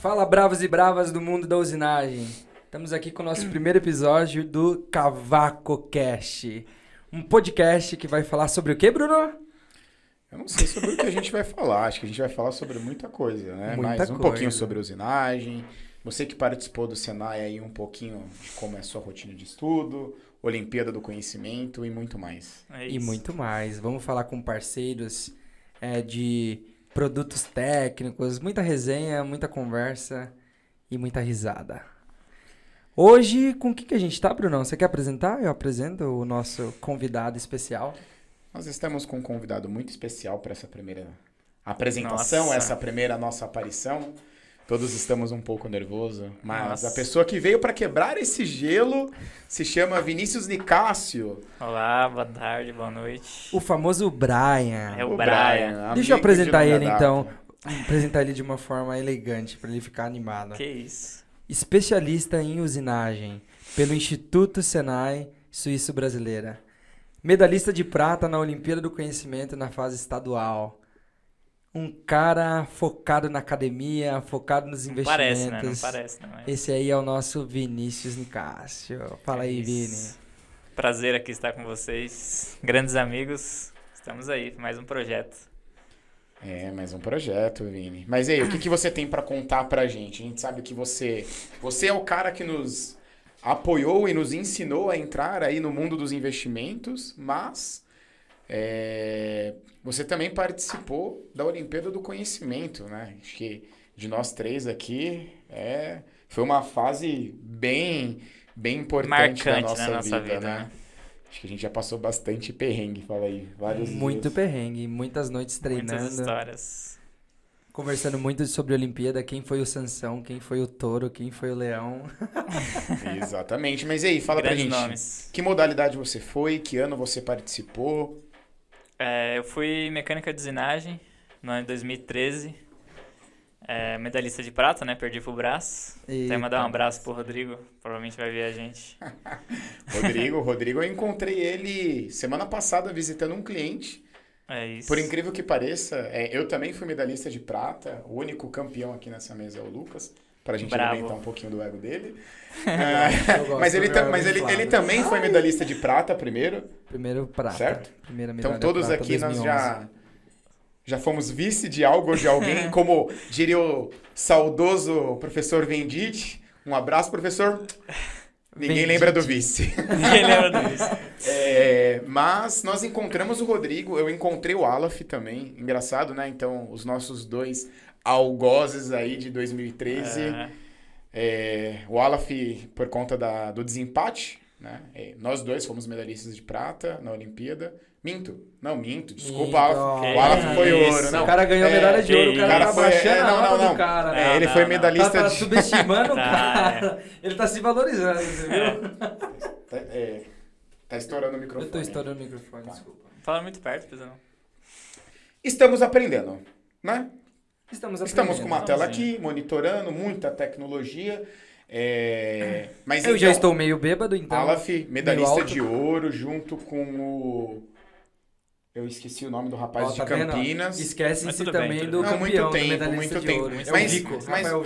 Fala, bravos e bravas do mundo da usinagem. Estamos aqui com o nosso primeiro episódio do Cavaco Cast. Um podcast que vai falar sobre o quê, Bruno? Eu não sei sobre o que a gente vai falar. Acho que a gente vai falar sobre muita coisa, né? Muita Um pouquinho coisa. sobre usinagem. Você que participou do Senai aí, um pouquinho de como é a sua rotina de estudo, Olimpíada do Conhecimento e muito mais. E muito mais. Vamos falar com parceiros de produtos técnicos, muita resenha, muita conversa e muita risada. Hoje, com o que a gente tá, Brunão? Você quer apresentar? Eu apresento o nosso convidado especial. Nós estamos com um convidado muito especial para essa primeira apresentação, Nossa. essa primeira nossa aparição. Todos estamos um pouco nervosos, mas Nossa. a pessoa que veio para quebrar esse gelo se chama Vinícius Nicásio. Olá, boa tarde, boa noite. O famoso Brian. É o Brian. Deixa eu amigo apresentar de longa ele, data. então. Apresentar ele de uma forma elegante, para ele ficar animado. Que isso? Especialista em usinagem pelo Instituto Senai Suíço Brasileira. Medalhista de prata na Olimpíada do Conhecimento na fase estadual. Um cara focado na academia, focado nos Não investimentos. parece, né? Não parece, não é? Esse aí é o nosso Vinícius Nicásio. Fala aí, Vini. Isso. Prazer aqui estar com vocês. Grandes amigos. Estamos aí, mais um projeto. É, mais um projeto, Vini. Mas aí, o que você tem pra contar pra gente? A gente sabe que você é o cara que nos apoiou e nos ensinou a entrar aí no mundo dos investimentos, mas você também participou da Olimpíada do Conhecimento, né? Acho que de nós três aqui foi uma fase bem importante Marcante da nossa vida, né? né? Acho que a gente já passou bastante perrengue, fala aí, vários Muito dias. perrengue, muitas noites treinando. Muitas histórias. Conversando muito sobre a Olimpíada, quem foi o Sansão, quem foi o Touro, quem foi o Leão. Exatamente. Mas e aí, fala pra Grandes gente. nomes. Que modalidade você foi? Que ano você participou? Eu fui mecânica de usinagem no ano de 2013. Medalhista de prata, né? Perdi pro Brás. Até mandar um abraço pro Rodrigo. Provavelmente vai ver a gente. Rodrigo, eu encontrei ele semana passada visitando um cliente. É isso. Por incrível que pareça, eu também fui medalhista de prata. O único campeão aqui nessa mesa é o Lucas. Pra gente Bravo. alimentar um pouquinho do ego dele. Eu gosto Mas, do meu ego ele inflado. também foi medalhista de prata primeiro. Primeiro prata. Certo? Primeira medalha Então todos prata, aqui nós 2011. já fomos vice de algo ou de alguém, como diria o saudoso professor Vendite. Um abraço, professor. Ninguém lembra do vice. Ninguém lembra disso. Mas nós encontramos o Rodrigo, eu encontrei o Alaf também. Engraçado, né? Então, os nossos dois algozes aí de 2013. O Alaf, por conta do desempate, né? Nós dois fomos medalhistas de prata na Olimpíada. Minto, desculpa, Minto. o Alaf foi Isso. ouro. Não, O cara ganhou medalha de ouro, o que cara tá foi- baixando a nota não. do cara. É, ele não, foi não. medalhista Tá de... subestimando o Tá, cara. Ele tá se valorizando, você viu? Tá estourando o microfone. Eu tô estourando o microfone, Tá. desculpa. Fala muito perto, pessoal. Estamos aprendendo, né? Estamos Estamos com uma aprendendo. tela Vamos aqui, monitorando, muita tecnologia. Mas Eu então, já estou meio bêbado, então. Alaf, meio medalhista alto. de ouro, junto com o... Eu esqueci o nome do rapaz Ó, de tá vendo? Campinas. Esquece-se Mas tudo bem, também tudo do bem. Não, campeão, muito do tempo, medalhista muito de tempo. ouro. É o Mas, Vico,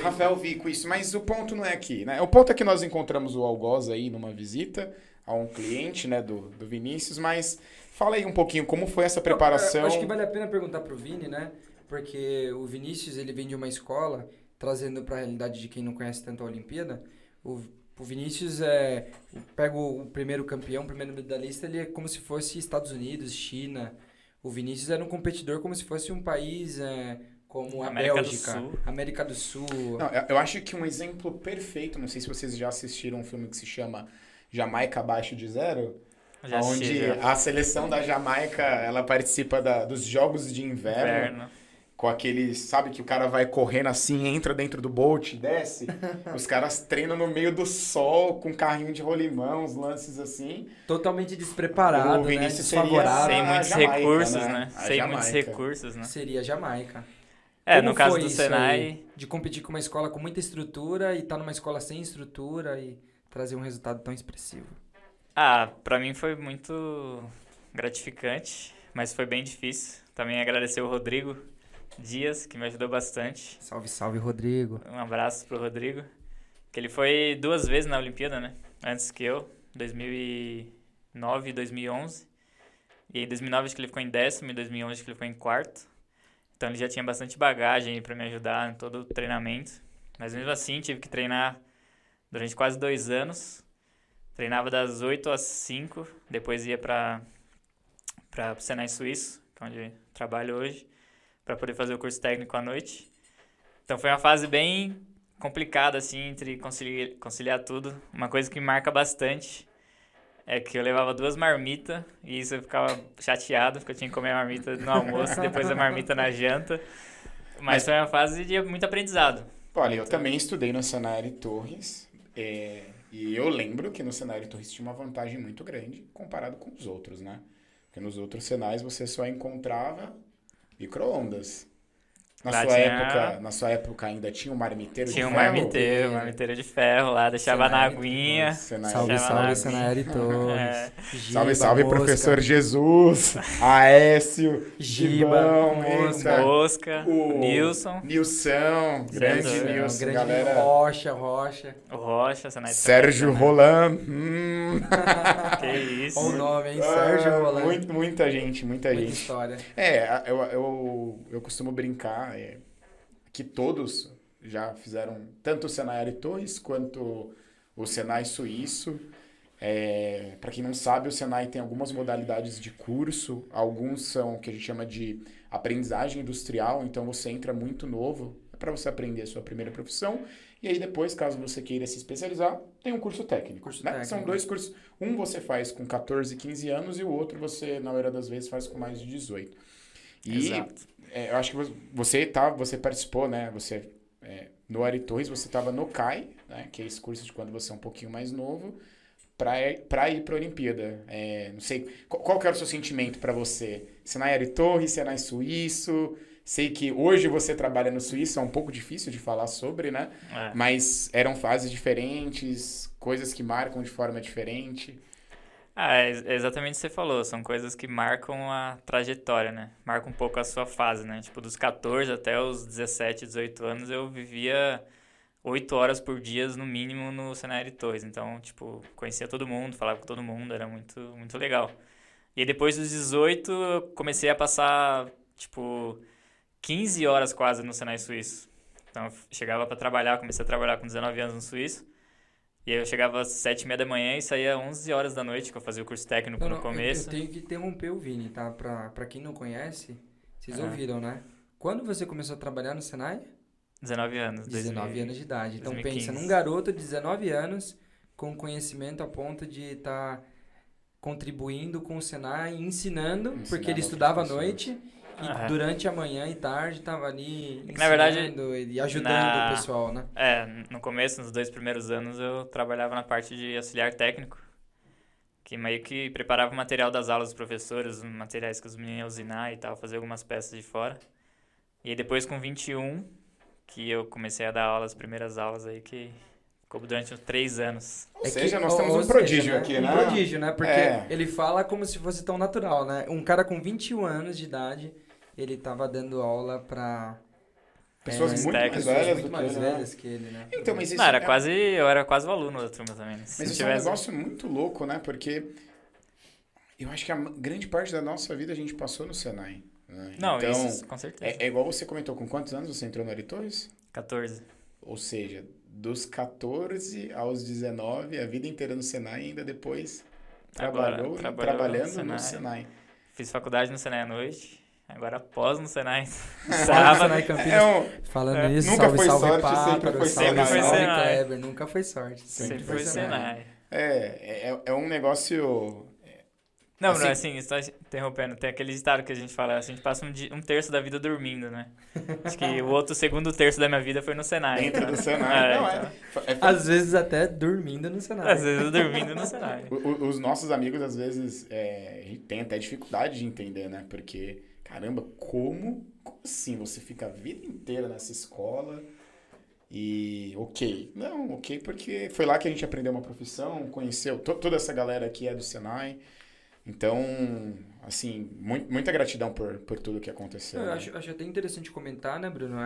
Rafael Vico, isso. Mas o ponto não é aqui, né? O ponto é que nós encontramos o Algoz aí numa visita a um cliente, né, do Vinícius, mas fala aí um pouquinho como foi essa preparação. Eu acho que vale a pena perguntar pro Vini, né? Porque o Vinícius, ele vem de uma escola, trazendo pra realidade de quem não conhece tanto a Olimpíada, o Vinícius pega o primeiro campeão, o primeiro medalhista, ele é como se fosse Estados Unidos, China. O Vinícius era um competidor como se fosse um país como a América do Bélgica, Sul. América do Sul. Não, eu acho que um exemplo perfeito, não sei se vocês já assistiram um filme que se chama Jamaica Abaixo de Zero, Já assisti, onde já. a seleção da Jamaica, ela participa dos Jogos de Inverno. Com aqueles, sabe, que o cara vai correndo assim, entra dentro do bolt, desce. Os caras treinam no meio do sol, com carrinho de rolimão, uns lances assim. Totalmente despreparado, O né? Vinícius seria Desfavorável. Sem a muitos Jamaica, recursos, né? né? A Sem Jamaica. muitos recursos, né? Seria a Jamaica. No Como caso foi do isso Senai, aí, de competir com uma escola com muita estrutura e tá numa escola sem estrutura e trazer um resultado tão expressivo? pra mim foi muito gratificante, mas foi bem difícil. Também agradecer o Rodrigo, Dias, que me ajudou bastante. Salve, salve, Rodrigo. Um abraço pro Rodrigo. Que ele foi 2 vezes na Olimpíada, né? Antes que eu, 2009 e 2011. E em 2009 acho que ele ficou em 10º, em 2011 acho que ele ficou em 4º. Então ele já tinha bastante bagagem para me ajudar em todo o treinamento. Mas mesmo assim tive que treinar durante quase 2 anos. Treinava das 8 às 5, depois ia para o Senai Suíço, que é onde trabalho hoje, para poder fazer o curso técnico à noite. Então foi uma fase bem complicada, assim, entre conciliar tudo. Uma coisa que me marca bastante é que eu levava 2 marmitas e isso eu ficava chateado, porque eu tinha que comer a marmita no almoço, depois a marmita na janta. Mas foi uma fase de muito aprendizado. Olha, eu também estudei no Senai Torres, e eu lembro que no Senai Torres tinha uma vantagem muito grande comparado com os outros, né? Porque nos outros Senais você só encontrava micro-ondas. Na sua época ainda tinha um marmiteiro de ferro? Tinha um marmiteiro de ferro lá, deixava na aguinha. Salve, salve, Senai Torres. Salve, salve, professor Jesus, Aécio, Gibão, Mosca, Nilson, grande Nilson, galera. Rocha. O Rocha, Senai Sérgio Roland. Que isso. Olha o nome, hein? Sérgio Roland. Muita gente. Muita história. Eu costumo brincar que todos já fizeram tanto o Senai Torres quanto o Senai Suíço. Para quem não sabe, o Senai tem algumas modalidades de curso. Alguns são o que a gente chama de aprendizagem industrial. Então você entra muito novo para você aprender a sua primeira profissão. E aí depois, caso você queira se especializar, tem um curso técnico. São 2 cursos. Um você faz com 14, 15 anos e o outro você, na maioria das vezes, faz com mais de 18. Exato. Eu acho que você participou, né? No Ari Torres, você estava no CAI, né? Que é esse curso de quando você é um pouquinho mais novo, para ir para a Olimpíada. Não sei, qual que era o seu sentimento para você? Senai Ari Torres, Senai Suíço... Sei que hoje você trabalha no Suíço, é um pouco difícil de falar sobre, né? Mas eram fases diferentes, coisas que marcam de forma diferente. É exatamente o que você falou, são coisas que marcam a trajetória, né? Marcam um pouco a sua fase, né? Tipo, dos 14 até os 17, 18 anos, eu vivia 8 horas por dia, no mínimo, no Senai Torres. Então, tipo, conhecia todo mundo, falava com todo mundo, era muito, muito legal. E depois dos 18, eu comecei a passar, tipo... 15 horas quase no Senai Suíço. Então, eu chegava para trabalhar, comecei a trabalhar com 19 anos no Suíço. E aí eu chegava às 7h30 da manhã e saía às 11 horas da noite, que eu fazia o curso técnico no começo. Eu tenho que interromper o Vini, tá? Pra quem não conhece, vocês ouviram, né? Quando você começou a trabalhar no Senai? 19 anos. 19 anos de idade. Então 2015. Pensa num garoto de 19 anos com conhecimento a ponto de estar contribuindo com o Senai, ensinando porque ele estudava à noite... E durante a manhã e tarde estava ali ensinando, na verdade, e ajudando o pessoal, né? No começo, nos 2 primeiros anos, eu trabalhava na parte de auxiliar técnico, que meio que preparava o material das aulas dos professores, os materiais que os meninos iam usinar e tal, fazer algumas peças de fora. E aí depois, com 21, que eu comecei a dar aula, as primeiras aulas aí, que ficou durante uns 3 anos. Ou seja, nós temos um prodígio aqui, né? Um prodígio, né? Porque ele fala como se fosse tão natural, né? Um cara com 21 anos de idade... Ele tava dando aula pra... Pessoas muito mais velhas que ele, né? Então, mas isso eu era quase o aluno da turma também. Mas isso é um negócio muito louco, né? Porque eu acho que a grande parte da nossa vida a gente passou no Senai. Né? Não, então, isso com certeza. É igual você comentou, com quantos anos você entrou no Ari Torres? 14. Ou seja, dos 14 aos 19, a vida inteira no Senai e ainda depois trabalhando no Senai. Fiz faculdade no Senai à noite. Agora pós no Senai. Senai Campinas. Falando isso, nunca salve, foi salve, sorte, Páparo, sempre foi Senai. Kleber, nunca foi sorte. Sempre foi Senai. É um negócio... Não, assim, só interrompendo, tem aquele ditado que a gente fala, a gente passa um terço da vida dormindo, né? Acho que o segundo terço da minha vida foi no Senai. Dentro do Senai. Às vezes até dormindo no Senai. Às vezes dormindo no Senai. Os nossos amigos, às vezes, têm até dificuldade de entender, né? Porque... Caramba, como assim? Você fica a vida inteira nessa escola e ok porque foi lá que a gente aprendeu uma profissão, conheceu toda essa galera que é do Senai. Então, assim, muita gratidão por tudo que aconteceu. Eu né? acho até interessante comentar, né, Bruno?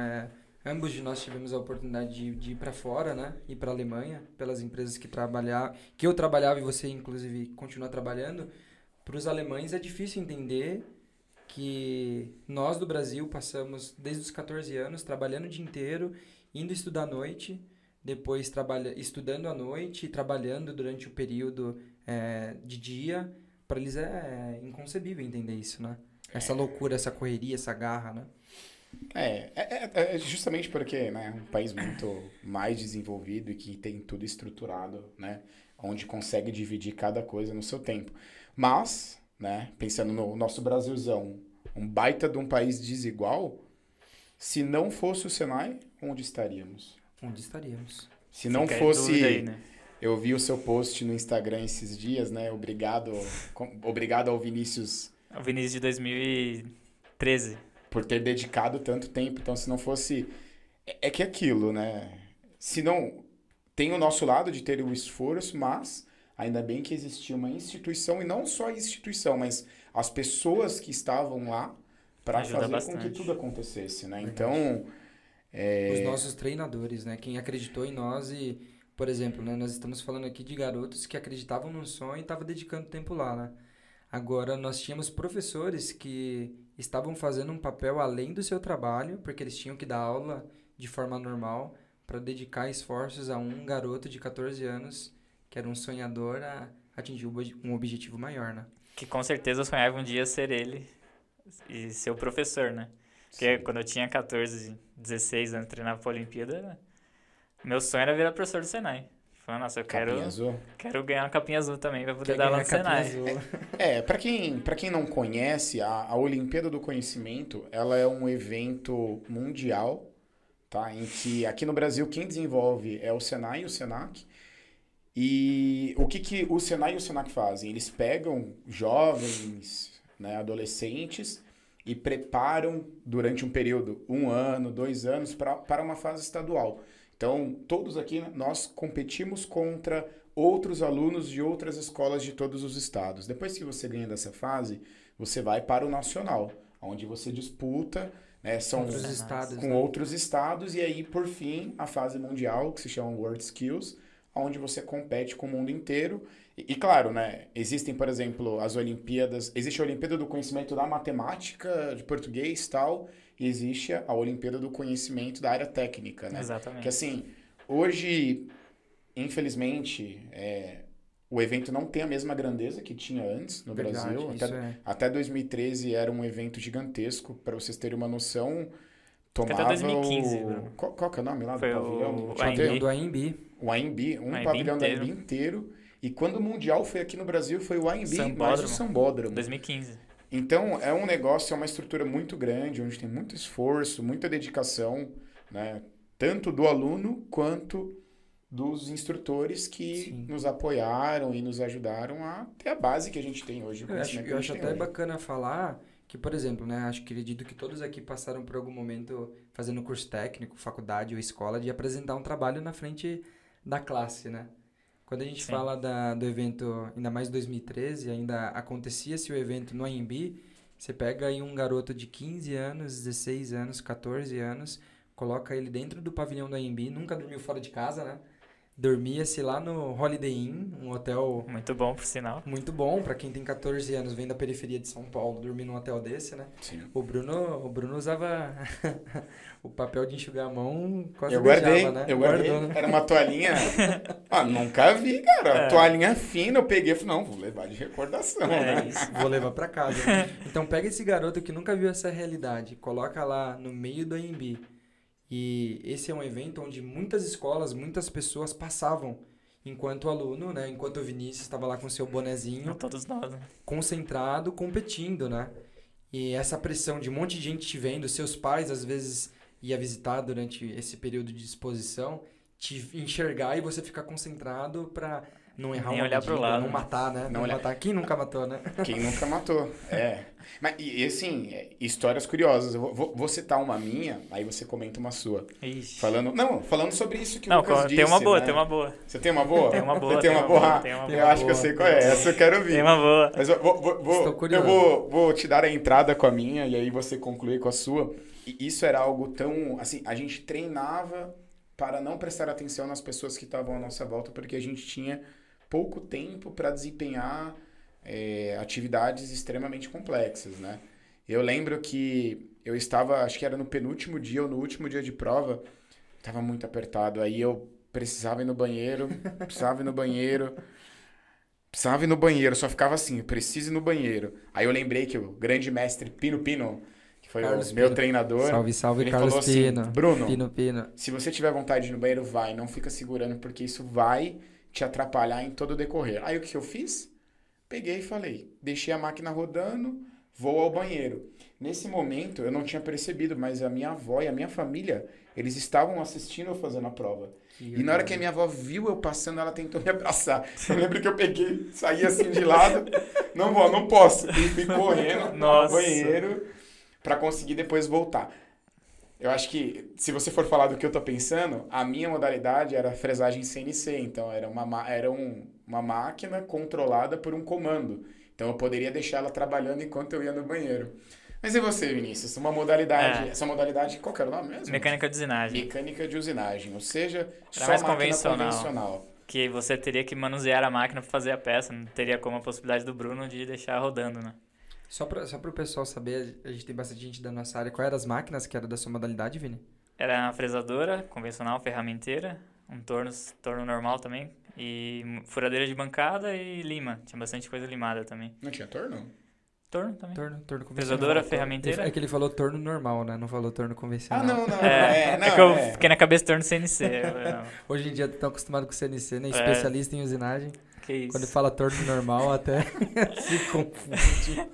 Ambos de nós tivemos a oportunidade de ir para fora, né? Ir para a Alemanha, pelas empresas que eu trabalhava e você, inclusive, continua trabalhando. Para os alemães é difícil entender que nós do Brasil passamos desde os 14 anos trabalhando o dia inteiro, indo estudar à noite, depois estudando à noite e trabalhando durante o período de dia. Para eles é inconcebível entender isso, né? Essa loucura, essa correria, essa garra, né? É justamente porque, né, é um país muito mais desenvolvido e que tem tudo estruturado, né, onde consegue dividir cada coisa no seu tempo. Mas, né, pensando no nosso Brasilzão, um baita de um país desigual, se não fosse o Senai, onde estaríamos? Onde estaríamos? Se não Fica a fosse... dúvida aí, né? Eu vi o seu post no Instagram esses dias, né, obrigado ao Vinícius O Vinícius de 2013. por ter dedicado tanto tempo. Então, se não fosse... É que é aquilo, né? Se não... Tem o nosso lado de ter o esforço, mas ainda bem que existia uma instituição, e não só a instituição, mas as pessoas que estavam lá para Ajuda fazer bastante. com que tudo acontecesse, né? Verdade. Então, Os nossos treinadores, né? Quem acreditou em nós e, por exemplo, né? Nós estamos falando aqui de garotos que acreditavam no sonho e estavam dedicando tempo lá, né? Agora, nós tínhamos professores que estavam fazendo um papel além do seu trabalho, porque eles tinham que dar aula de forma normal para dedicar esforços a um garoto de 14 anos que era um sonhador a atingir um objetivo maior, né? Que com certeza eu sonhava um dia ser ele e ser o professor, né? Porque sim. quando eu tinha 14, 16 anos, treinava pra Olimpíada, meu sonho era virar professor do Senai. Falei, nossa, eu Capinha azul. quero ganhar uma capinha azul também pra poder Quer dar lá ganhar no capinha Senai. azul. Para quem não conhece, a Olimpíada do Conhecimento, ela é um evento mundial, tá? Em que aqui no Brasil quem desenvolve é o Senai e o Senac. E o que o Senai e o Senac fazem? Eles pegam jovens, né, adolescentes e preparam durante um período, 1 ano, 2 anos, para uma fase estadual. Então, todos aqui, nós competimos contra outros alunos de outras escolas de todos os estados. Depois que você ganha dessa fase, você vai para o nacional, onde você disputa, né, são Outros estados, com né? outros estados, e aí, por fim, a fase mundial, que se chama World Skills, onde você compete com o mundo inteiro. E claro, né, existem, por exemplo, as Olimpíadas, existe a Olimpíada do Conhecimento da Matemática, de português e tal, e existe a Olimpíada do Conhecimento da área técnica, né? Exatamente. Que assim, hoje, infelizmente, o evento não tem a mesma grandeza que tinha antes no Verdade, Brasil. isso é. Até 2013 era um evento gigantesco, para vocês terem uma noção, Até tomava 2015, Bruno. Qual que é o nome lá Foi do pavilhão? o Tinha AMB. até Do AMB. o AMB, um AMB pavilhão da inteiro. AMB inteiro. E quando o Mundial foi aqui no Brasil, foi o AMB mais o Sambódromo. Sambódromo. 2015. Então, é um negócio, é uma estrutura muito grande, onde tem muito esforço, muita dedicação, né? Tanto do aluno quanto dos instrutores que Sim. nos apoiaram e nos ajudaram a ter a base que a gente tem hoje. o conhecimento que Eu a acho gente tem até hoje. bacana falar que, por exemplo, né, acredito que todos aqui passaram por algum momento fazendo curso técnico, faculdade ou escola de apresentar um trabalho na frente da classe, né? Quando a gente Sim. fala do evento, ainda mais 2013, ainda acontecia-se o evento no AMB, você pega aí um garoto de 15 anos, 16 anos, 14 anos, coloca ele dentro do pavilhão do AMB, nunca dormiu fora de casa, né? Dormia-se lá no Holiday Inn, um hotel Muito bom, por sinal. muito bom para quem tem 14 anos, vem da periferia de São Paulo, dormir num hotel desse, né? Sim. O Bruno usava o papel de enxugar a mão, quase Eu guardei, beijava, né? eu guardei. Guardou, né? Era uma toalhinha. Nunca vi, cara. Toalhinha fina, eu peguei e falei, não, vou levar de recordação, né? É isso. Vou levar pra casa. Então pega esse garoto que nunca viu essa realidade, coloca lá no meio do AMB. E esse é um evento onde muitas escolas, muitas pessoas passavam enquanto aluno, né? Enquanto o Vinícius estava lá com seu bonezinho, Todos nós, né? concentrado, competindo, né? E essa pressão de um monte de gente te vendo, seus pais às vezes ia visitar durante esse período de exposição, te enxergar e você ficar concentrado para Não errar Nem uma olhar pro medida, lado, não né? matar, né? Não olhar. matar. Quem nunca matou, né? Quem nunca matou, Mas, e assim, histórias curiosas. Eu vou citar uma minha, aí você comenta uma sua. Ixi. Falando sobre isso que o Não, Lucas disse, tem uma boa, né? tem uma boa. Você tem uma boa? Tem uma boa, Eu tenho tem uma uma boa. boa, tem uma Eu boa. acho que eu sei qual é. Essa eu quero ouvir. Tem uma boa. Mas Estou curioso. eu vou te dar a entrada com a minha e aí você concluir com a sua. E isso era algo tão... Assim, a gente treinava para não prestar atenção nas pessoas que estavam à nossa volta, porque a gente tinha pouco tempo para desempenhar atividades extremamente complexas, né? Eu lembro que eu estava, acho que era no penúltimo dia ou no último dia de prova, estava muito apertado, aí eu precisava ir no banheiro, só ficava assim, eu preciso ir no banheiro. Aí eu lembrei que o grande mestre Pino, que foi Carlos o meu Pino. treinador, Salve, ele Carlos falou assim, Pino. Bruno, Pino. se você tiver vontade de ir no banheiro, vai, não fica segurando, porque isso vai te atrapalhar em todo o decorrer. Aí o que eu fiz? Peguei e falei, deixei a máquina rodando, vou ao banheiro. Nesse momento, eu não tinha percebido, mas a minha avó e a minha família, eles estavam assistindo eu fazendo a prova. E na hora que a minha avó viu eu passando, ela tentou me abraçar. Eu lembro que eu peguei, saí assim de lado, não vou, não posso. E fui correndo no banheiro para conseguir depois voltar. Eu acho que, se você for falar do que eu tô pensando, a minha modalidade era fresagem CNC. Então, era uma máquina controlada por um comando. Então, eu poderia deixar ela trabalhando enquanto eu ia no banheiro. Mas e você, Vinícius? Uma modalidade... Essa modalidade, qual que era o nome mesmo? Mecânica de usinagem. Mecânica de usinagem. Ou seja, Era só mais máquina convencional. Que você teria que manusear a máquina para fazer a peça. Não teria como a possibilidade do Bruno de deixar rodando, né? Só para o pessoal saber, a gente tem bastante gente da nossa área. Qual eram as máquinas que era da sua modalidade, Vini? Era uma fresadora convencional, ferramenteira, um torno normal também, e furadeira de bancada e lima. Tinha bastante coisa limada também. Não tinha torno? Torno também. Torno convencional. Fresadora, ferramenteira. É que ele falou torno normal, né? Não falou torno convencional. Não. É que eu fiquei na cabeça torno CNC. Hoje em dia tu tá acostumado com CNC, né? Especialista em usinagem. Que isso. Quando ele fala torno normal, até se confunde.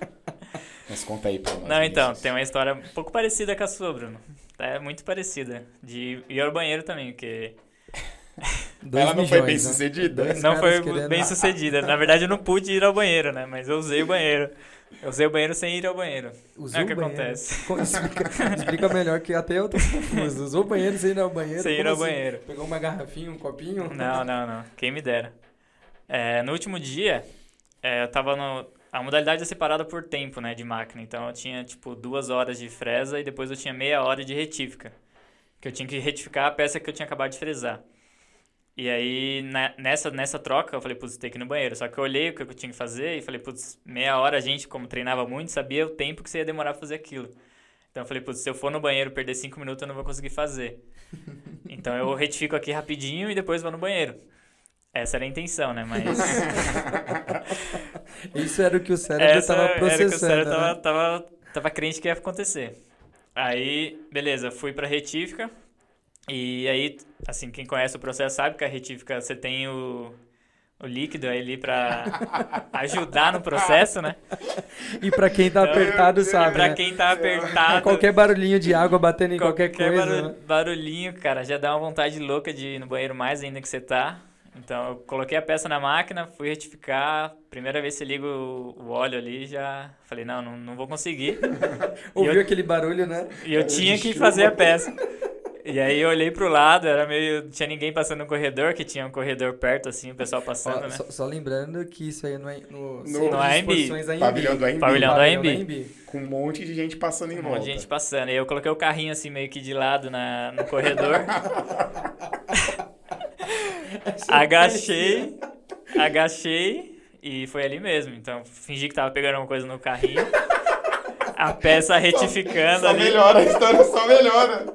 Mas conta aí pra nós. Não, então, Vinícius. tem uma história um pouco parecida com a sua, Bruno. É muito parecida. De ir ao banheiro também, porque... Ela não foi bem sucedida? Não foi bem sucedida. Na verdade, eu não pude ir ao banheiro, né? Mas eu usei o banheiro. Eu usei o banheiro sem ir ao banheiro. Usou é o que banheiro. acontece. Explica melhor, que até eu tô confuso. Usou o banheiro sem ir ao banheiro? Sem ir Como ao assim? banheiro. Pegou uma garrafinha, um copinho? Não. Quem me dera. No último dia, eu tava no... A modalidade é separada por tempo, né, de máquina. Então, eu tinha, 2 horas de fresa e depois eu tinha meia hora de retífica. Que eu tinha que retificar a peça que eu tinha acabado de fresar. E aí, nessa troca, eu falei, putz, tem que ir no banheiro. Só que eu olhei o que eu tinha que fazer e falei, putz, meia hora a gente, como treinava muito, sabia o tempo que você ia demorar pra fazer aquilo. Então, eu falei, putz, se eu for no banheiro perder 5 minutos, eu não vou conseguir fazer. Então, eu retifico aqui rapidinho e depois vou no banheiro. Essa era a intenção, né? Mas... Isso era o que o cérebro estava processando, era o que o cérebro né? tava crente que ia acontecer. Aí, beleza, fui pra retífica. E aí, assim, quem conhece o processo sabe que a retífica você tem o líquido ali pra ajudar no processo, né? E pra quem tá apertado, sabe, Pra né? quem tá apertado... Qualquer barulhinho de água batendo em qualquer coisa, né? barulhinho, cara, já dá uma vontade louca de ir no banheiro mais ainda que você tá. Então, eu coloquei a peça na máquina, fui retificar. Primeira vez que você liga o óleo ali, já falei, não vou conseguir. Ouviu aquele barulho, né? E eu tinha que fazer a peça. E aí eu olhei pro lado, tinha ninguém passando no corredor, que tinha um corredor perto, assim, o pessoal passando, né? Só lembrando que isso aí não é no AMB. Pavilhão do AMB. Pavilhão do AMB. Com um monte de gente passando em volta. Um monte de gente passando. E eu coloquei o carrinho, assim, meio que de lado no corredor. Agachei e foi ali mesmo. Então, fingi que tava pegando alguma coisa no carrinho. A peça retificando só ali. Melhora, a história só melhora.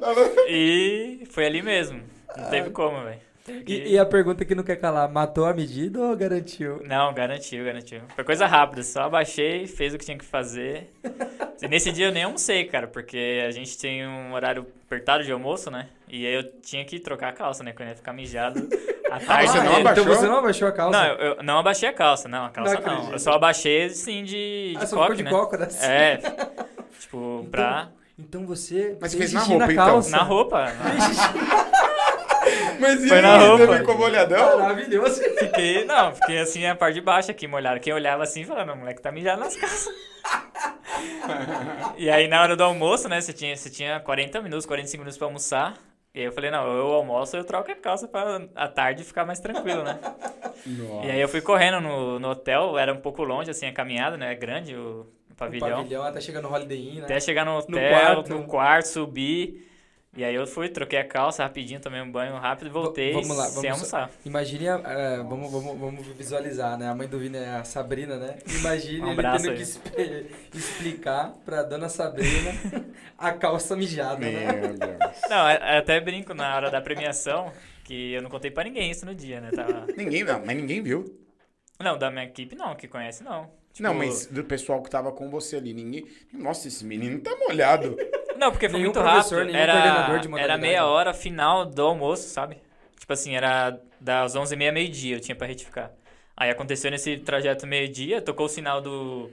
E foi ali mesmo. Não teve como, velho. E a pergunta que não quer calar, matou a medida ou garantiu? Não, garantiu. Foi coisa rápida, só abaixei, fez o que tinha que fazer. E nesse dia eu nem almocei, cara, porque a gente tem um horário apertado de almoço, né? E aí eu tinha que trocar a calça, né? Porque eu ia ficar mijado a tarde você não inteira. abaixou? Então você não abaixou a calça? Não, eu não abaixei a calça, não. A calça Não não. acredito. Eu só abaixei, sim, de só coque, ficou de né? cócoras, assim. É, pra... Então você Mas fez fez na xixi roupa, então? calça. Na roupa. Mas e Foi aí, na roupa. você ficou molhadão? Maravilhoso. Fiquei assim, a parte de baixo aqui, molhada. Quem olhava assim, falava, não, moleque tá mijado nas calças. E aí, na hora do almoço, né, você tinha 40 minutos, 45 minutos pra almoçar. E aí eu falei, não, eu almoço, eu troco a calça pra à tarde ficar mais tranquilo, né? Nossa. E aí eu fui correndo no hotel, era um pouco longe, assim, a caminhada, né, grande o pavilhão. O pavilhão até chegar no Holiday Inn, né? Até chegar no hotel, quarto. no quarto, subir. E aí eu fui, troquei a calça rapidinho, tomei um banho rápido e voltei Vamos lá, sem almoçar. Imagine, vamos visualizar, né? A mãe do Vini é a Sabrina, né? Imagine Um ele abraço tendo aí. que explicar pra dona Sabrina a calça mijada, né? Meu Deus. Não, eu até brinco na hora da premiação, que eu não contei pra ninguém isso no dia, né? Mas ninguém viu. Não, da minha equipe não, que conhece não. Tipo, Não, mas do pessoal que tava com você ali, ninguém... Nossa, esse menino tá molhado. Não, porque foi Nenhum muito professor, rápido. nenhum coordenador de Era modalidade. meia hora final do almoço, sabe? Tipo assim, era das 11h30 meio-dia, eu tinha pra retificar. Aí aconteceu nesse trajeto meio-dia, tocou o sinal do...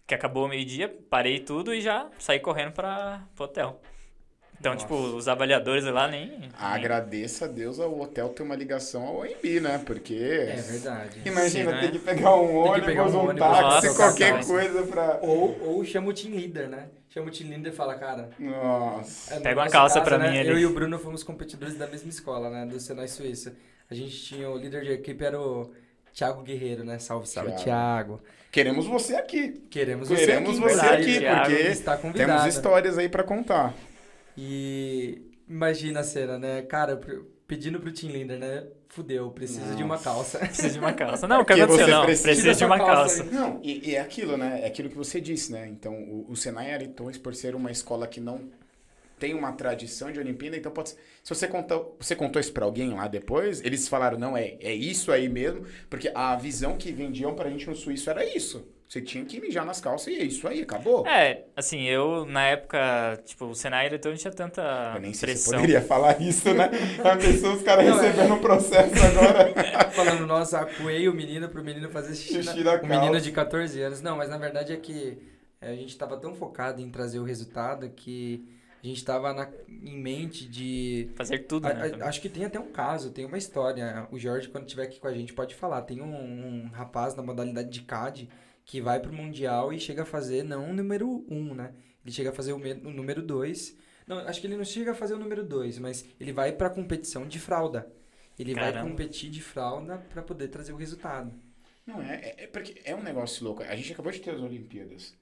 que acabou o meio-dia, parei tudo e já saí correndo pro hotel. Então, Nossa. tipo, os avaliadores lá nem... Agradeça a Deus ao hotel ter uma ligação ao OMB, né? Porque... É verdade. Imagina, Sim, né? ter que pegar um Tem que pegar ônibus, um um ônibus, táxi, nossa, qualquer nossa. coisa pra... Ou chama o team leader, né? Chama o team leader e fala, cara... Nossa. no Pega uma nosso calça caso, pra né, mim ali. Eu e o Bruno fomos competidores da mesma escola, né? Do Senai Suíça. A gente tinha o líder de equipe, era o Thiago Guerreiro, né? Salve, salve, Thiago. Thiago. Queremos você aqui. Queremos você Queremos aqui, você verdade, aqui, Thiago. porque Está convidado. temos histórias aí pra contar. E imagina a cena, né? Cara, pedindo pro team leader, né? Fudeu, preciso de uma calça. Precisa de uma calça. Não, o que Porque aconteceu? você Não, precisa precisa de uma dessa calça calça. aí. Não, e é aquilo, né? É aquilo que você disse, né? Então, o Senai Aritões, por ser uma escola que não tem uma tradição de Olimpíada, então pode ser... Se você contou isso pra alguém lá depois, eles falaram, não, é isso aí mesmo, porque a visão que vendiam pra gente no Suíço era isso. Você tinha que mijar nas calças e é isso aí, acabou. É, assim, eu, na época, tipo, o Senai Eleitor não tinha tanta Eu nem sei se pressão. você poderia falar isso, né? A pessoa, os caras Não, recebendo o processo agora. Falando, nossa, acuei o menino pro menino fazer xixi Xixi na o menino calça. de 14 anos. Não, mas na verdade é que a gente tava tão focado em trazer o resultado que a gente tava em mente de... Fazer tudo, né? também. Acho que tem até um caso, tem uma história. O Jorge, quando estiver aqui com a gente, pode falar. Tem um rapaz na modalidade de CAD que vai pro Mundial e chega a fazer, não o número 1, né? Ele chega a fazer o número 2. Não, acho que ele não chega a fazer o número 2, mas ele vai pra competição de fralda. Ele vai Caramba. competir de fralda pra poder trazer o resultado. Não, é porque é um negócio louco. A gente acabou de ter as Olimpíadas.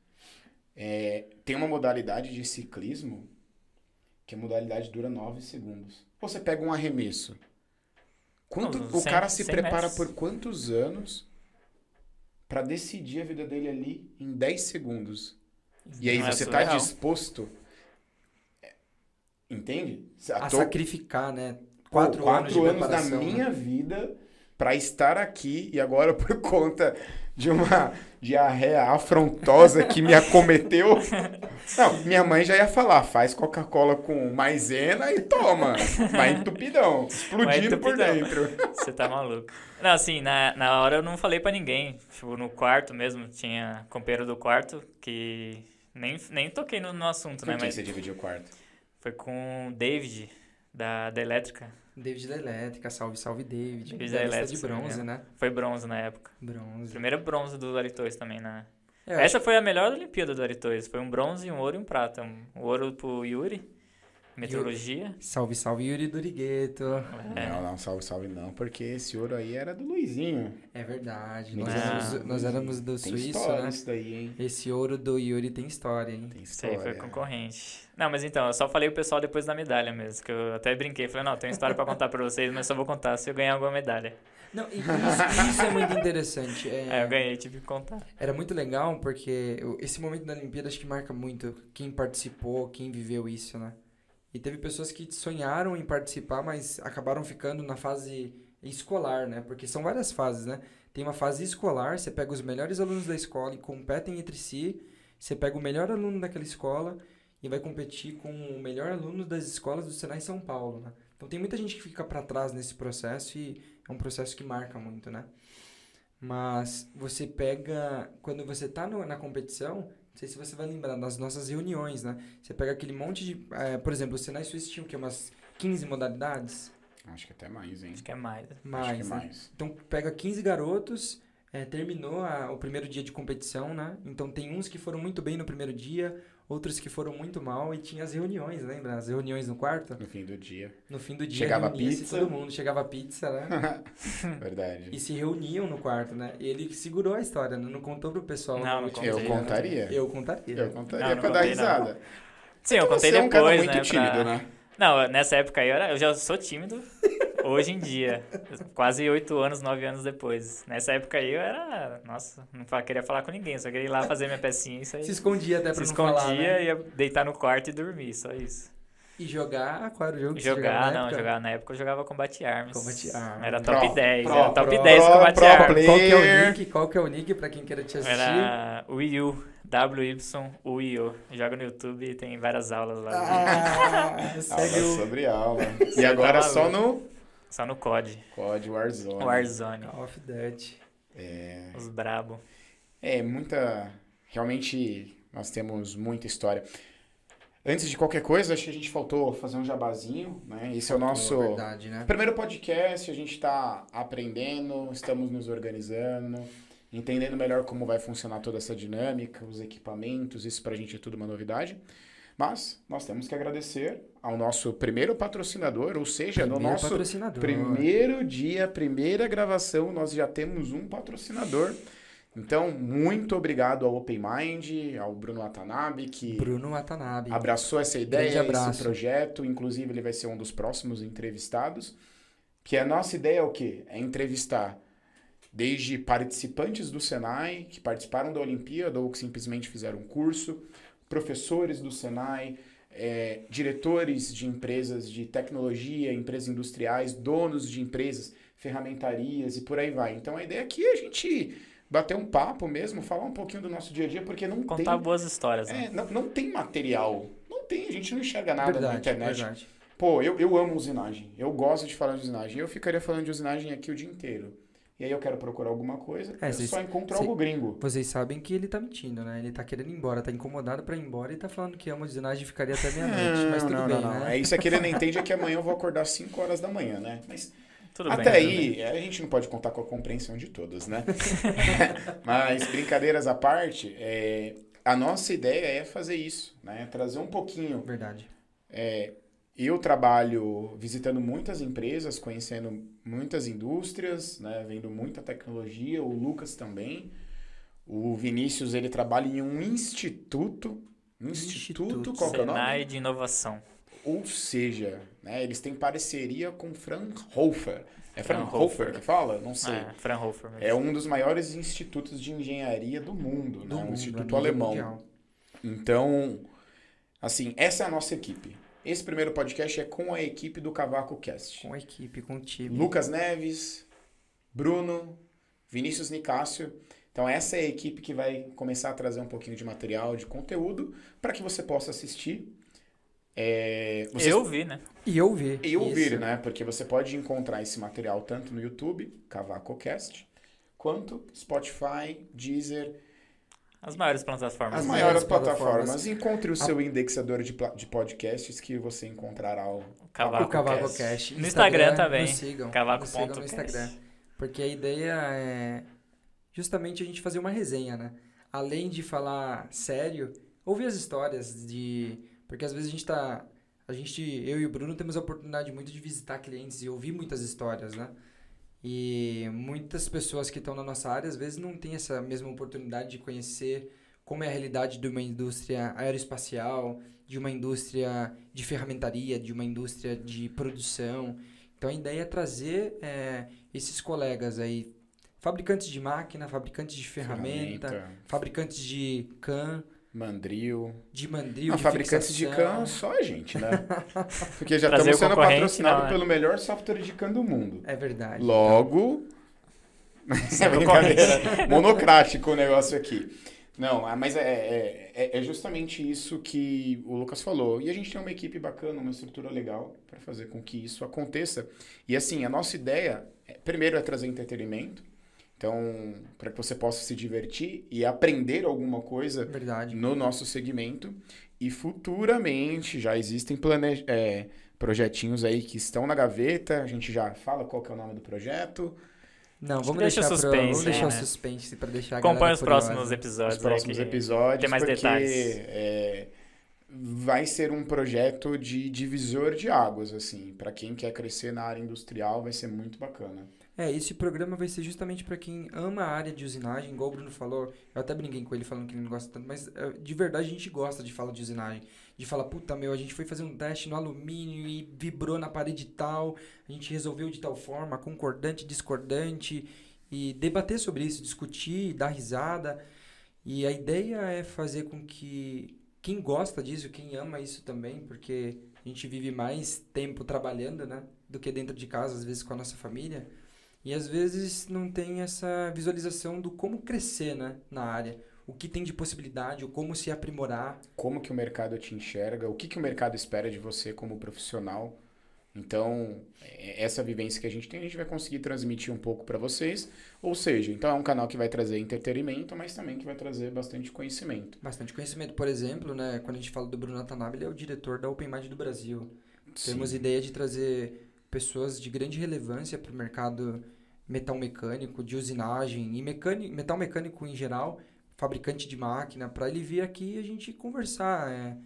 Tem uma modalidade de ciclismo que a modalidade dura 9 segundos. Você pega um arremesso. Não, O cara se 100 prepara metros. por quantos anos pra decidir a vida dele ali em 10 segundos? E aí Não, é você tá surreal. disposto... Entende? A Tô- sacrificar, né? Pô, 4 anos de 4 anos da preparação. minha né? vida pra estar aqui e agora por conta de uma diarreia afrontosa que me acometeu. Não, minha mãe já ia falar, faz Coca-Cola com maisena e toma. Vai entupidão, explodindo por entupidão. dentro. Você tá maluco. Não, assim, na hora eu não falei pra ninguém. Tipo, no quarto mesmo, tinha companheiro do quarto que nem toquei no assunto, né? Com quem Mas você dividiu o quarto? foi com o David, da Elétrica. David da Elétrica, salve, salve David. David da Medalhista Elétrica, de se não me bronze, engano. né? Foi bronze na época. Bronze. Primeiro bronze do Aritões também, né? É, eu Essa foi a melhor Olimpíada do Aritões. Foi um bronze, um ouro e um prata. Um ouro pro Yuri, metrologia. Salve, salve Yuri Durigueto. É. Não, salve não, porque esse ouro aí era do Luizinho. É verdade. Não. Nós éramos do Tem Suíço, história né? isso daí, hein? Esse ouro do Yuri tem história, hein? Tem Isso aí história. foi concorrente. Não, mas então, eu só falei o pessoal depois da medalha mesmo, que eu até brinquei. Falei, não, tem uma história pra contar pra vocês, mas só vou contar se eu ganhar alguma medalha. Não, e isso é muito interessante. Aí eu ganhei, tive que contar. Era muito legal porque esse momento da Olimpíada acho que marca muito quem participou, quem viveu isso, né? E teve pessoas que sonharam em participar, mas acabaram ficando na fase escolar, né? Porque são várias fases, né? Tem uma fase escolar, você pega os melhores alunos da escola e competem entre si. Você pega o melhor aluno daquela escola e vai competir com o melhor aluno das escolas do Senai São Paulo, né? Então tem muita gente que fica para trás nesse processo e é um processo que marca muito, né? Mas você pega, quando você tá na competição, não sei se você vai lembrar das nossas reuniões, né? Você pega aquele monte de... por exemplo, o Senai Suíço tinha o quê? Umas 15 modalidades? Acho que até mais, hein? Acho que é mais. Acho que Né? mais. Então pega 15 garotos, terminou o primeiro dia de competição, né? Então tem uns que foram muito bem no primeiro dia, outros que foram muito mal, e tinha as reuniões, lembra? As reuniões no quarto. No fim do dia. No fim do dia Chegava reunia-se pizza. todo mundo, chegava pizza, né? Verdade. E se reuniam no quarto, né? E ele segurou a história, né? Não contou pro pessoal. Não, no não último Eu dia, contaria. né? Eu contaria. Eu contaria Não, não pra dar contei, não. risada. Sim, eu contei Você é um cara depois, muito né? tímido, né? Não, nessa época aí eu já sou tímido hoje em dia. Quase 8 anos, 9 anos depois. Nessa época aí eu era... Nossa, não queria falar com ninguém. Só queria ir lá fazer minha pecinha, isso aí. Se escondia até pra Se não falar, escondia, né? ia deitar no quarto e dormir, só isso. E jogar, qual era o jogo que você Jogar, jogava na não, época? jogar na época eu jogava Combate Arms. Combate Arms. Era Pro, top 10, pro, era top pro, 10 pro, Combate pro Arms. play. Qual que é o Player. nick? Qual que é o nick pra quem queira te assistir? Era Wii U, WYUIO. Joga no YouTube e tem várias aulas lá. Aula Segue o sobre aula. E Você agora tá só maluco. no Só no COD. COD Warzone. Warzone. Call of Duty. Os brabo. Realmente, nós temos muita história. Antes de qualquer coisa, acho que a gente faltou fazer um jabazinho, né? Esse é o nosso Verdade, né? primeiro podcast, a gente está aprendendo, estamos nos organizando, entendendo melhor como vai funcionar toda essa dinâmica, os equipamentos, isso pra gente é tudo uma novidade. Mas nós temos que agradecer ao nosso primeiro patrocinador, ou seja, no Primeiro nosso patrocinador. primeiro dia, primeira gravação, nós já temos um patrocinador. Então, muito obrigado ao Open Mind, ao Bruno Watanabe, que Bruno Watanabe. abraçou essa Grande ideia, abraço. esse projeto. Inclusive, ele vai ser um dos próximos entrevistados. Que a nossa ideia é o quê? É entrevistar desde participantes do Senai, que participaram da Olimpíada ou que simplesmente fizeram um curso, professores do Senai, diretores de empresas de tecnologia, empresas industriais, donos de empresas, ferramentarias e por aí vai. Então, a ideia aqui é a gente bater um papo mesmo, falar um pouquinho do nosso dia a dia, porque não Contar tem... boas histórias, né? não tem material. Não tem, a gente não enxerga nada na internet. Verdade. Pô, eu amo usinagem. Eu gosto de falar de usinagem. Eu ficaria falando de usinagem aqui o dia inteiro. E aí eu quero procurar alguma coisa, eu vocês- só encontro cê- algo gringo. Vocês sabem que ele tá mentindo, né? Ele tá querendo ir embora, tá incomodado pra ir embora e tá falando que ama usinagem e ficaria até meia-noite. Mas tudo bem, né? É isso que ele não entende é que amanhã eu vou acordar 5 horas da manhã, né? Mas Tudo até bem. aí, a gente não pode contar com a compreensão de todos, né? Mas brincadeiras à parte, a nossa ideia é fazer isso, né? Trazer um pouquinho. Verdade. Eu trabalho visitando muitas empresas, conhecendo muitas indústrias, né? Vendo muita tecnologia, o Lucas também. O Vinícius, ele trabalha em um instituto. Instituto. Qual que é o nome? Senai de inovação. Ou seja, né, eles têm parceria com Fraunhofer. É Fraunhofer Fraunhofer. que fala? Não sei. Fraunhofer mesmo. É um dos maiores institutos de engenharia do mundo, Do né? Um mundo, instituto a nível alemão. mundial. Então, assim, essa é a nossa equipe. Esse primeiro podcast é com a equipe do Cavaco Cast. Com a equipe, com o time. Lucas Neves, Bruno, Vinícius Nicásio. Então, essa é a equipe que vai começar a trazer um pouquinho de material, de conteúdo, para que você possa assistir. Eu vi, né? E ouvir. E ouvir, Isso. né? Porque você pode encontrar esse material tanto no YouTube, CavacoCast, quanto Spotify, Deezer, As maiores plataformas. as As maiores maiores plataformas. plataformas. Encontre o seu indexador de podcasts que você encontrará o Cavaco O Cavaco Cast. Cast. No Instagram também. Nos sigam. Cavaco Nos sigam no ponto Instagram. cast. Porque a ideia é justamente a gente fazer uma resenha, né? Além de falar sério, ouvir as histórias de... Porque às vezes eu e o Bruno temos a oportunidade muito de visitar clientes e ouvir muitas histórias, né? E muitas pessoas que estão na nossa área, às vezes, não têm essa mesma oportunidade de conhecer como é a realidade de uma indústria aeroespacial, de uma indústria de ferramentaria, de uma indústria de produção. Então, a ideia é trazer esses colegas aí, fabricantes de máquina, fabricantes de ferramenta, fabricantes de CAN, Mandril. de mandril, Não, de fabricantes de fixação. CAN só a gente, né? Porque já Trazer estamos o sendo concorrente, patrocinados não, né? pelo melhor software de CAN do mundo. É verdade. Logo... Essa é brincadeira. Monocrático o negócio aqui. Não, mas é justamente isso que o Lucas falou. E a gente tem uma equipe bacana, uma estrutura legal para fazer com que isso aconteça. E assim, a nossa ideia, primeiro, é trazer entretenimento. Então, para que você possa se divertir e aprender alguma coisa Verdade. no nosso segmento. E futuramente já existem projetinhos aí que estão na gaveta. A gente já fala qual que é o nome do projeto. Não, vamos deixa deixar, suspense, vamos deixar o né? suspense pra deixar a Acompanhe galera os curiosa. próximos episódios. Os próximos aí que episódios, tem mais porque detalhes. vai ser um projeto de divisor de águas, assim. Para quem quer crescer na área industrial, vai ser muito bacana. Esse programa vai ser justamente para quem ama a área de usinagem, igual o Bruno falou. Eu até brinquei com ele falando que ele não gosta tanto, mas de verdade a gente gosta de falar de usinagem. De falar, puta meu, a gente foi fazer um teste no alumínio e vibrou na parede tal, a gente resolveu de tal forma, concordante, discordante, e debater sobre isso, discutir, dar risada. E a ideia é fazer com que quem gosta disso, quem ama isso também, porque a gente vive mais tempo trabalhando, né, do que dentro de casa, às vezes com a nossa família. E às vezes não tem essa visualização do como crescer, né, na área. O que tem de possibilidade, o como se aprimorar. Como que o mercado te enxerga, o que que o mercado espera de você como profissional. Então, essa vivência que a gente tem, a gente vai conseguir transmitir um pouco para vocês. Ou seja, então é um canal que vai trazer entretenimento, mas também que vai trazer bastante conhecimento. Bastante conhecimento. Por exemplo, né, quando a gente fala do Bruno Watanabe, ele é o diretor da Open Mind do Brasil. Temos ideia de trazer pessoas de grande relevância para o mercado metal mecânico, de usinagem e metal mecânico em geral, fabricante de máquina, para ele vir aqui e a gente conversar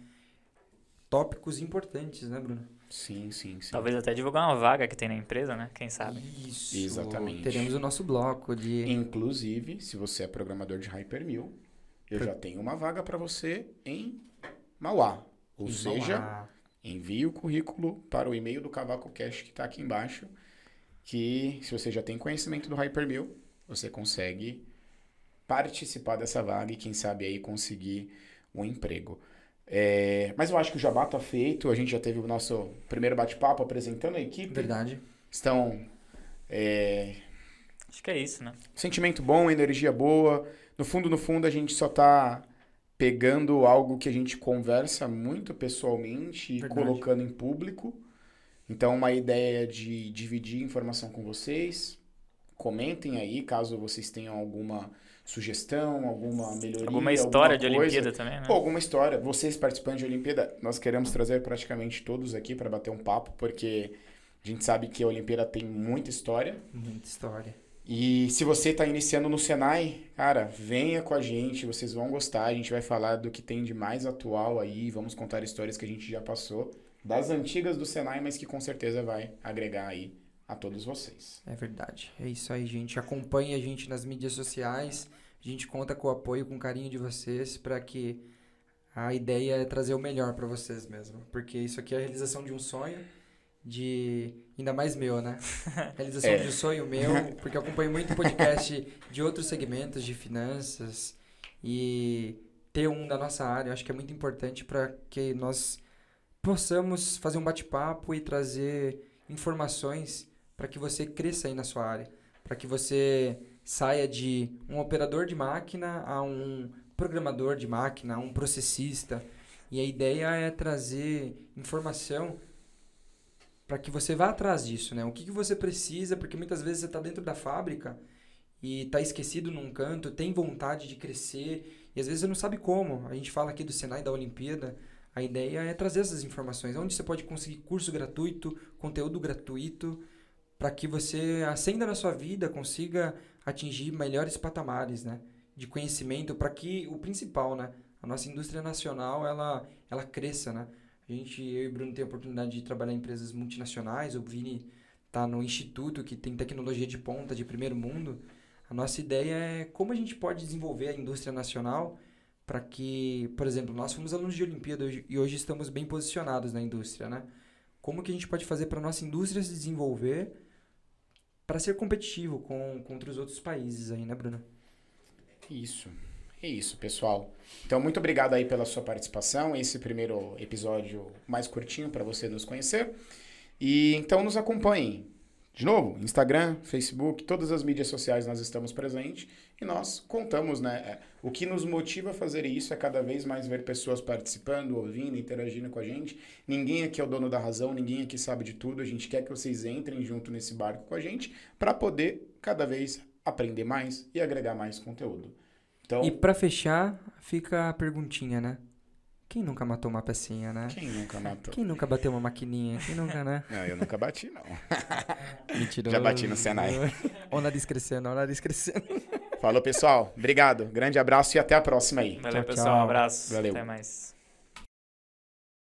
tópicos importantes, né, Bruno? Sim. Talvez até divulgar uma vaga que tem na empresa, né? Quem sabe? Isso. Exatamente. Teremos o nosso bloco de... Inclusive, se você é programador de Hypermill, eu já tenho uma vaga para você em Mauá. Ou seja, envie o currículo para o e-mail do Cavaco Cash que está aqui embaixo, que se você já tem conhecimento do Hypermill, você consegue participar dessa vaga e quem sabe aí conseguir um emprego. Mas eu acho que o jabá tá feito, a gente já teve o nosso primeiro bate-papo apresentando a equipe. Verdade. Estão... Acho que é isso, né? Sentimento bom, energia boa. No fundo, a gente só tá pegando algo que a gente conversa muito pessoalmente e colocando em público. Então, uma ideia de dividir informação com vocês. Comentem aí, caso vocês tenham alguma sugestão, alguma melhoria. Alguma história alguma de coisa. Olimpíada também, né? Ou alguma história. Vocês participantes de Olimpíada, nós queremos trazer praticamente todos aqui para bater um papo, porque a gente sabe que a Olimpíada tem muita história. Muita história. E se você está iniciando no Senai, cara, venha com a gente, vocês vão gostar. A gente vai falar do que tem de mais atual aí, vamos contar histórias que a gente já passou, das antigas do Senai, mas que com certeza vai agregar aí a todos vocês. É verdade. É isso aí, gente. Acompanhe a gente nas mídias sociais. A gente conta com o apoio, com o carinho de vocês, para que a ideia é trazer o melhor para vocês mesmo. Porque isso aqui é a realização de um sonho, ainda mais meu, né? Realização de um sonho meu, porque eu acompanho muito podcast de outros segmentos, de finanças, e ter um da nossa área, eu acho que é muito importante para que nós possamos fazer um bate-papo e trazer informações para que você cresça aí na sua área, para que você saia de um operador de máquina a um programador de máquina, a um processista. E a ideia é trazer informação para que você vá atrás disso, né? O que você precisa, porque muitas vezes você está dentro da fábrica e está esquecido num canto, tem vontade de crescer e às vezes você não sabe como. A gente fala aqui do Senai, da Olimpíada. A ideia é trazer essas informações, onde você pode conseguir curso gratuito, conteúdo gratuito, para que você ascenda na sua vida, consiga atingir melhores patamares, né, de conhecimento, para que o principal, né, a nossa indústria nacional, ela cresça, né. Eu e o Bruno tem a oportunidade de trabalhar em empresas multinacionais, o Vini está no instituto que tem tecnologia de ponta, de primeiro mundo. A nossa ideia é como a gente pode desenvolver a indústria nacional para que, por exemplo, nós fomos alunos de Olimpíada e hoje estamos bem posicionados na indústria, né? Como que a gente pode fazer para a nossa indústria se desenvolver para ser competitivo contra os outros países aí, né, Bruno? Isso. É isso, pessoal. Então, muito obrigado aí pela sua participação. Esse primeiro episódio mais curtinho para você nos conhecer. E então nos acompanhem. De novo, Instagram, Facebook, todas as mídias sociais nós estamos presentes e nós contamos, né? O que nos motiva a fazer isso é cada vez mais ver pessoas participando, ouvindo, interagindo com a gente. Ninguém aqui é o dono da razão, ninguém aqui sabe de tudo. A gente quer que vocês entrem junto nesse barco com a gente para poder cada vez aprender mais e agregar mais conteúdo. Então, E pra fechar, fica a perguntinha, né? Quem nunca matou uma pecinha, né? quem nunca matou? Quem nunca bateu uma maquininha? Quem nunca, né? Não, eu nunca bati, não. Mentira. Já bati no Senai. Ó o nariz crescendo, ó o nariz crescendo. Falou, pessoal. Obrigado. Grande abraço e até a próxima aí. Valeu, Tchau, pessoal. Um tchau. abraço. Valeu. Até mais.